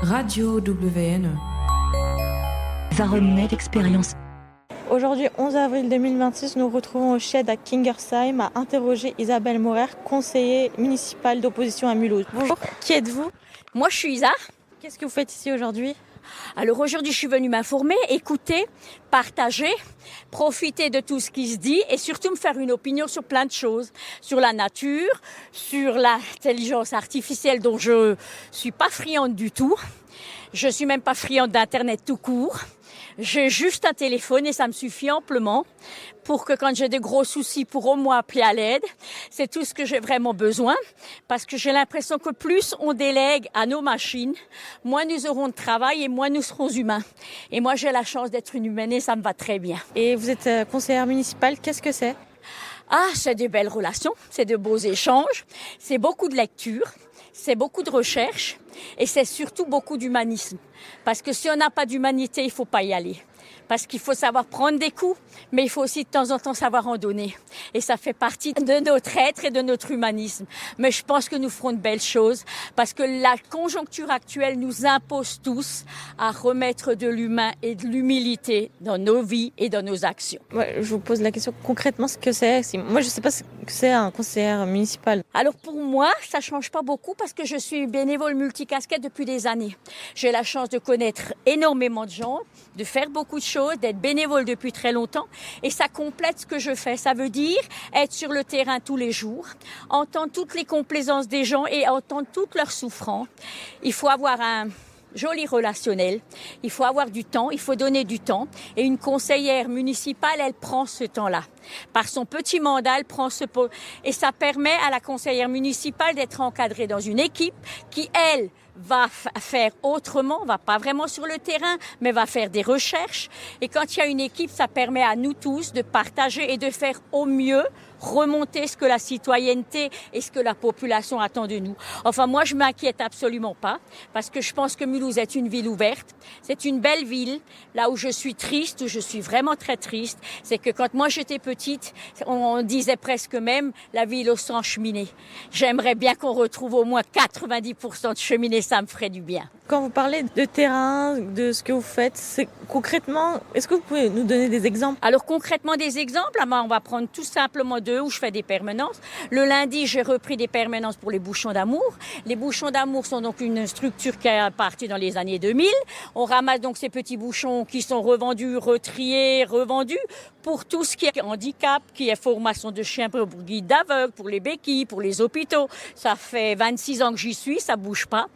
Radio WN. Varonnet d'expérience. Aujourd'hui, 11 avril 2026, nous retrouvons au Shed à Kingersheim à interroger Isabelle Maurer, conseillère municipale d'opposition à Mulhouse. Bonjour, qui êtes-vous? Moi, je suis Isa. Qu'est-ce que vous faites ici aujourd'hui? Alors aujourd'hui, je suis venue m'informer, écouter, partager, profiter de tout ce qui se dit et surtout me faire une opinion sur plein de choses. Sur la nature, sur l'intelligence artificielle dont je suis pas friande du tout. Je suis même pas friande d'Internet tout court. J'ai juste un téléphone et ça me suffit amplement pour que quand j'ai des gros soucis pour au moins appeler à l'aide. C'est tout ce que j'ai vraiment besoin parce que j'ai l'impression que plus on délègue à nos machines, moins nous aurons de travail et moins nous serons humains. Et moi, j'ai la chance d'être une humaine et ça me va très bien. Et vous êtes conseillère municipale, qu'est-ce que c'est? Ah, c'est de belles relations, c'est de beaux échanges, c'est beaucoup de lecture, c'est beaucoup de recherche et c'est surtout beaucoup d'humanisme. Parce que si on n'a pas d'humanité, il ne faut pas y aller. Parce qu'il faut savoir prendre des coups, mais il faut aussi de temps en temps savoir en donner. Et ça fait partie de notre être et de notre humanisme. Mais je pense que nous ferons de belles choses parce que la conjoncture actuelle nous impose tous à remettre de l'humain et de l'humilité dans nos vies et dans nos actions. Ouais, je vous pose la question concrètement ce que c'est. Moi, je ne sais pas ce que c'est un conseillère municipal. Alors pour moi, ça change pas beaucoup parce que je suis bénévole multicasquette depuis des années. J'ai la chance de connaître énormément de gens, de faire beaucoup de choses, d'être bénévole depuis très longtemps et ça complète ce que je fais. Ça veut dire être sur le terrain tous les jours, entendre toutes les complaisances des gens et entendre toutes leurs souffrances. Il faut avoir un joli relationnel, il faut avoir du temps, il faut donner du temps et une conseillère municipale, elle prend ce temps-là. Par son petit mandat, elle prend ce pot et ça permet à la conseillère municipale d'être encadrée dans une équipe qui, elle, va faire autrement, va pas vraiment sur le terrain, mais va faire des recherches. Et quand il y a une équipe, ça permet à nous tous de partager et de faire au mieux remonter ce que la citoyenneté et ce que la population attend de nous. Enfin, moi, je m'inquiète absolument pas parce que je pense que Mulhouse est une ville ouverte. C'est une belle ville. Là où je suis triste, où je suis vraiment très triste, c'est que quand moi j'étais petite, on disait presque même la ville au sans cheminée. J'aimerais bien qu'on retrouve au moins 90% de cheminées, ça me ferait du bien. Quand vous parlez de terrain, de ce que vous faites, c'est concrètement, est-ce que vous pouvez nous donner des exemples? Alors concrètement des exemples, on va prendre tout simplement deux où je fais des permanences. Le lundi, j'ai repris des permanences pour les bouchons d'amour. Les bouchons d'amour sont donc une structure qui est partie dans les années 2000. On ramasse donc ces petits bouchons qui sont revendus, retriés, revendus pour tout ce qui est handicap, qui est formation de chiens pour guides d'aveugles, pour les béquilles, pour les hôpitaux. Ça fait 26 ans que j'y suis, ça bouge pas.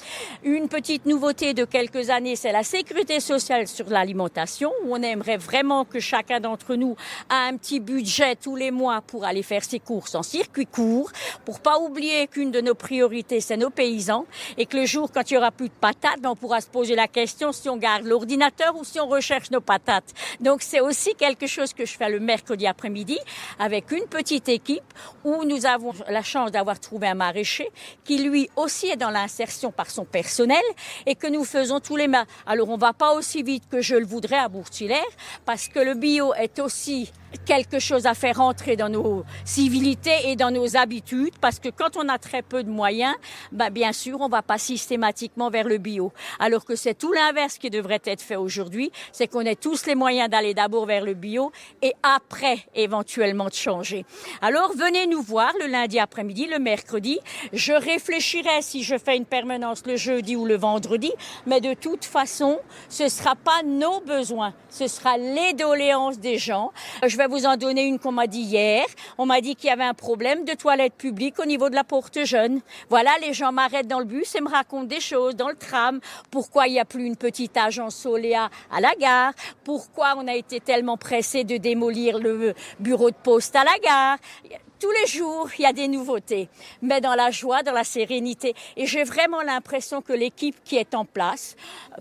Une petite nouveauté de quelques années, c'est la sécurité sociale sur l'alimentation, où on aimerait vraiment que chacun d'entre nous a un petit budget tous les mois pour aller faire ses courses en circuit court, pour pas oublier qu'une de nos priorités, c'est nos paysans, et que le jour, quand il y aura plus de patates, on pourra se poser la question si on garde l'ordinateur ou si on recherche nos patates. Donc c'est aussi quelque chose que je fais le mercredi après-midi avec une petite équipe où nous avons la chance d'avoir trouvé un maraîcher qui lui aussi est dans l'insertion par son personnel et que nous faisons tous les mois. Alors on va pas aussi vite que je le voudrais à Bourg-Hilaire parce que le bio est aussi quelque chose à faire entrer dans nos civilités et dans nos habitudes parce que quand on a très peu de moyens, bien sûr, on va pas systématiquement vers le bio. Alors que c'est tout l'inverse qui devrait être fait aujourd'hui, c'est qu'on ait tous les moyens d'aller d'abord vers le bio et après, éventuellement, de changer. Alors, venez nous voir le lundi après-midi, le mercredi. Je réfléchirai si je fais une permanence le jeudi ou le vendredi, mais de toute façon, ce sera pas nos besoins, ce sera les doléances des gens. Je vais vous en donner une qu'on m'a dit hier. On m'a dit qu'il y avait un problème de toilettes publiques au niveau de la Porte Jeune. Voilà, les gens m'arrêtent dans le bus et me racontent des choses dans le tram. Pourquoi il n'y a plus une petite agence Solea à la gare? Pourquoi on a été tellement pressé de démolir le bureau de poste à la gare? Tous les jours, il y a des nouveautés, mais dans la joie, dans la sérénité. Et j'ai vraiment l'impression que l'équipe qui est en place,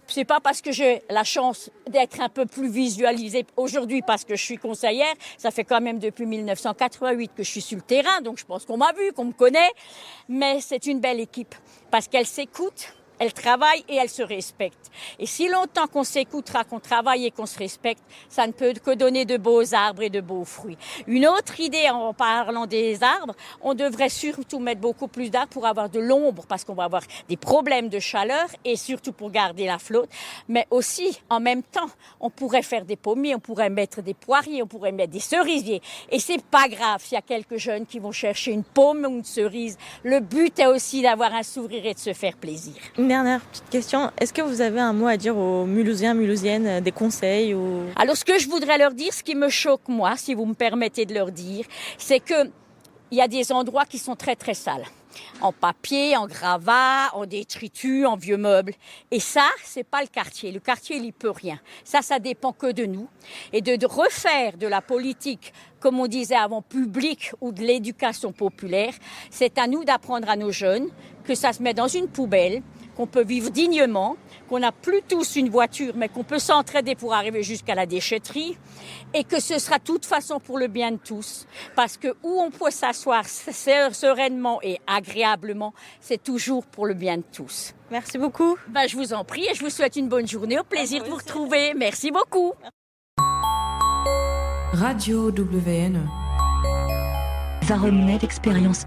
c'est pas parce que j'ai la chance d'être un peu plus visualisée aujourd'hui parce que je suis conseillère, ça fait quand même depuis 1988 que je suis sur le terrain, donc je pense qu'on m'a vu, qu'on me connaît, mais c'est une belle équipe parce qu'elle s'écoute, elles travaillent et elles se respectent. Et si longtemps qu'on s'écoutera, qu'on travaille et qu'on se respecte, ça ne peut que donner de beaux arbres et de beaux fruits. Une autre idée en parlant des arbres, on devrait surtout mettre beaucoup plus d'arbres pour avoir de l'ombre parce qu'on va avoir des problèmes de chaleur et surtout pour garder la flotte. Mais aussi, en même temps, on pourrait faire des pommiers, on pourrait mettre des poiriers, on pourrait mettre des cerisiers. Et c'est pas grave s'il y a quelques jeunes qui vont chercher une pomme ou une cerise. Le but est aussi d'avoir un sourire et de se faire plaisir. Une dernière petite question. Est-ce que vous avez un mot à dire aux Mulhousiens, Mulhousiennes, des conseils ou... Alors, ce que je voudrais leur dire, ce qui me choque, moi, si vous me permettez de leur dire, c'est que il y a des endroits qui sont très, très sales. En papier, en gravat, en détritus, en vieux meubles. Et ça, c'est pas le quartier. Le quartier, il y peut rien. Ça dépend que de nous. Et de refaire de la politique, comme on disait avant, publique ou de l'éducation populaire, c'est à nous d'apprendre à nos jeunes que ça se met dans une poubelle, qu'on peut vivre dignement, qu'on n'a plus tous une voiture, mais qu'on peut s'entraider pour arriver jusqu'à la déchetterie, et que ce sera de toute façon pour le bien de tous. Parce que où on peut s'asseoir sereinement et agréablement, c'est toujours pour le bien de tous. Merci beaucoup. Je vous en prie et je vous souhaite une bonne journée. Au plaisir de vous retrouver. Merci beaucoup. Radio WN. Varonet Expérience.